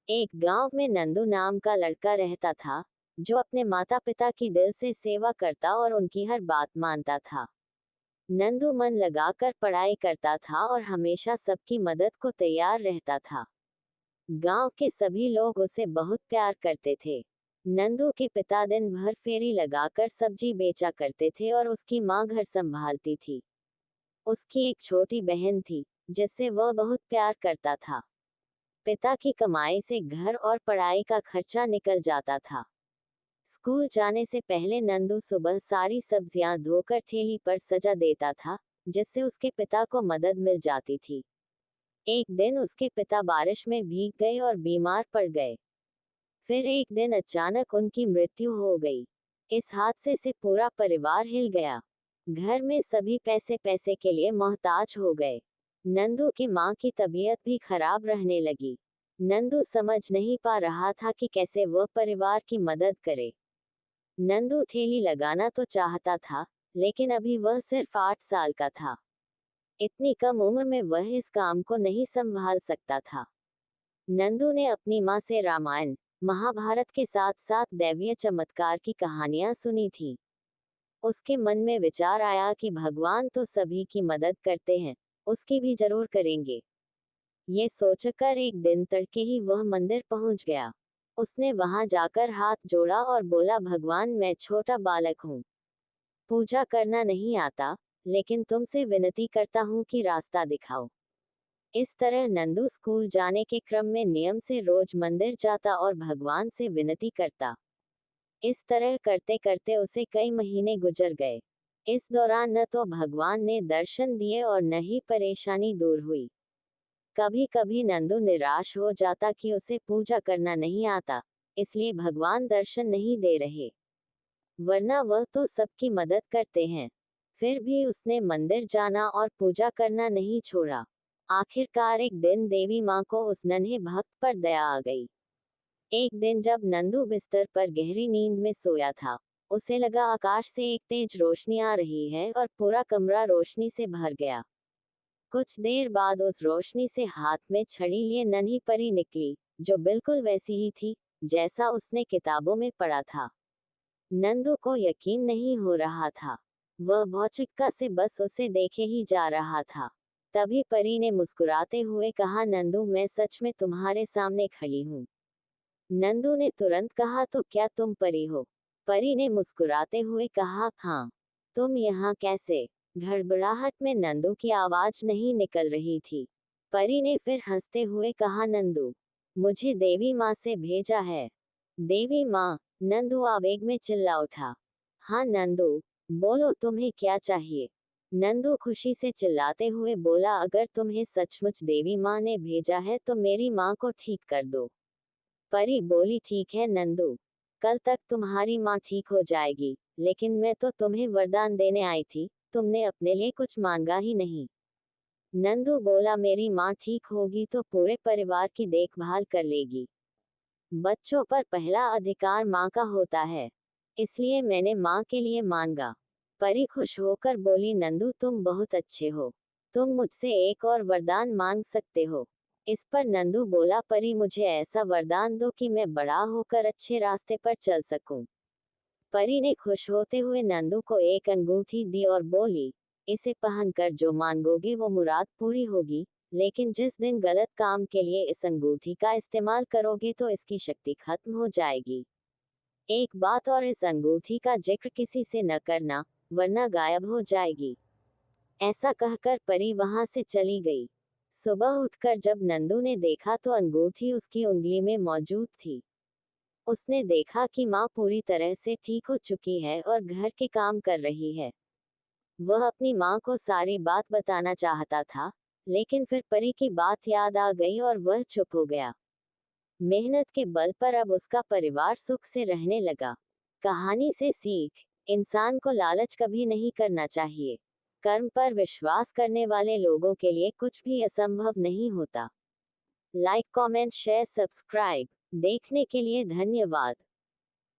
एक गांव में नंदू नाम का लड़का रहता था, जो अपने माता पिता की दिल से सेवा करता और उनकी हर बात मानता था। नंदू मन लगाकर पढ़ाई करता था और हमेशा सबकी मदद को तैयार रहता था। गांव के सभी लोग उसे बहुत प्यार करते थे। नंदू के पिता दिन भर फेरी लगाकर सब्जी बेचा करते थे और उसकी माँ घर संभालती थी। उसकी एक छोटी बहन थी, जिससे वह बहुत प्यार करता था। पिता की कमाई से घर और पढ़ाई का खर्चा निकल जाता था। स्कूल जाने से पहले नंदू सुबह सारी सब्जियां धोकर ठेली पर सजा देता था, जिससे उसके पिता को मदद मिल जाती थी। एक दिन उसके पिता बारिश में भीग गए और बीमार पड़ गए। फिर एक दिन अचानक उनकी मृत्यु हो गई। इस हादसे से पूरा परिवार हिल गया। घर में सभी पैसे पैसे के लिए मोहताज हो गए। नंदू की माँ की तबीयत भी खराब रहने लगी। नंदू समझ नहीं पा रहा था कि कैसे वह परिवार की मदद करे। नंदू ठेली लगाना तो चाहता था, लेकिन अभी वह सिर्फ 8 साल का था। इतनी कम उम्र में वह इस काम को नहीं संभाल सकता था। नंदू ने अपनी माँ से रामायण, महाभारत के साथ साथ दैवीय चमत्कार की कहानियां सुनी थी। उसके मन में विचार आया कि भगवान तो सभी की मदद करते हैं, उसकी भी जरूर करेंगे। ये सोचकर एक दिन तड़के ही वह मंदिर पहुंच गया। उसने वहां जाकर हाथ जोड़ा और बोला, भगवान मैं छोटा बालक हूँ, पूजा करना नहीं आता, लेकिन तुमसे विनती करता हूँ कि रास्ता दिखाओ। इस तरह नंदू स्कूल जाने के क्रम में नियम से रोज मंदिर जाता और भगवान से विनती करता। इस तरह करते करते उसे कई महीने गुजर गए। इस दौरान न तो भगवान ने दर्शन दिए और न ही परेशानी दूर हुई। कभी कभी नंदू निराश हो जाता कि उसे पूजा करना नहीं आता, इसलिए भगवान दर्शन नहीं दे रहे, वरना वह तो सबकी मदद करते हैं। फिर भी उसने मंदिर जाना और पूजा करना नहीं छोड़ा। आखिरकार एक दिन देवी माँ को उस नन्हे भक्त पर दया आ गई। एक दिन जब नंदू बिस्तर पर गहरी नींद में सोया था, उसे लगा आकाश से एक तेज रोशनी आ रही है और पूरा कमरा रोशनी से भर गया। कुछ देर बाद उस रोशनी से हाथ में छड़ी लिए नन्ही परी निकली, जो बिल्कुल वैसी ही थी जैसा उसने किताबों में पढ़ा था। नंदू को यकीन नहीं हो रहा था। वह भौचक्का से बस उसे देखे ही जा रहा था। तभी परी ने मुस्कुराते हुए कहा, नंदू मैं सच में तुम्हारे सामने खड़ी हूँ। नंदू ने तुरंत कहा, तो क्या तुम परी हो? परी ने मुस्कुराते हुए कहा, हाँ। तुम यहाँ कैसे? घड़बड़ाहट में नंदू की आवाज नहीं निकल रही थी। परी ने फिर हंसते हुए कहा, नंदू मुझे देवी माँ से भेजा है। देवी माँ? नंदू आवेग में चिल्ला उठा। हाँ नंदू, बोलो तुम्हें क्या चाहिए? नंदू खुशी से चिल्लाते हुए बोला, अगर तुम्हें सचमुच देवी माँ ने भेजा है तो मेरी माँ को ठीक कर दो। परी बोली, ठीक है नंदू, कल तक तुम्हारी माँ ठीक हो जाएगी, लेकिन मैं तो तुम्हें वरदान देने आई थी, तुमने अपने लिए कुछ मांगा ही नहीं। नंदू बोला, मेरी माँ ठीक होगी तो पूरे परिवार की देखभाल कर लेगी। बच्चों पर पहला अधिकार माँ का होता है, इसलिए मैंने माँ के लिए मांगा। परी खुश होकर बोली, नंदू तुम बहुत अच्छे हो, तुम मुझसे एक और वरदान मांग सकते हो। इस पर नंदू बोला, परी मुझे ऐसा वरदान दो कि मैं बड़ा होकर अच्छे रास्ते पर चल सकूं। परी ने खुश होते हुए नंदू को एक अंगूठी दी और बोली, इसे पहनकर जो मांगोगे वो मुराद पूरी होगी, लेकिन जिस दिन गलत काम के लिए इस अंगूठी का इस्तेमाल करोगे तो इसकी शक्ति खत्म हो जाएगी। एक बात और, इस अंगूठी का जिक्र किसी से न करना, वरना गायब हो जाएगी। ऐसा कहकर परी वहां से चली गई। सुबह उठकर जब नंदू ने देखा तो अंगूठी उसकी उंगली में मौजूद थी। उसने देखा कि माँ पूरी तरह से ठीक हो चुकी है और घर के काम कर रही है। वह अपनी माँ को सारी बात बताना चाहता था, लेकिन फिर परी की बात याद आ गई और वह चुप हो गया। मेहनत के बल पर अब उसका परिवार सुख से रहने लगा। कहानी से सीख, इंसान को लालच कभी नहीं करना चाहिए। कर्म पर विश्वास करने वाले लोगों के लिए कुछ भी असंभव नहीं होता। Like, comment, share, subscribe. देखने के लिए धन्यवाद।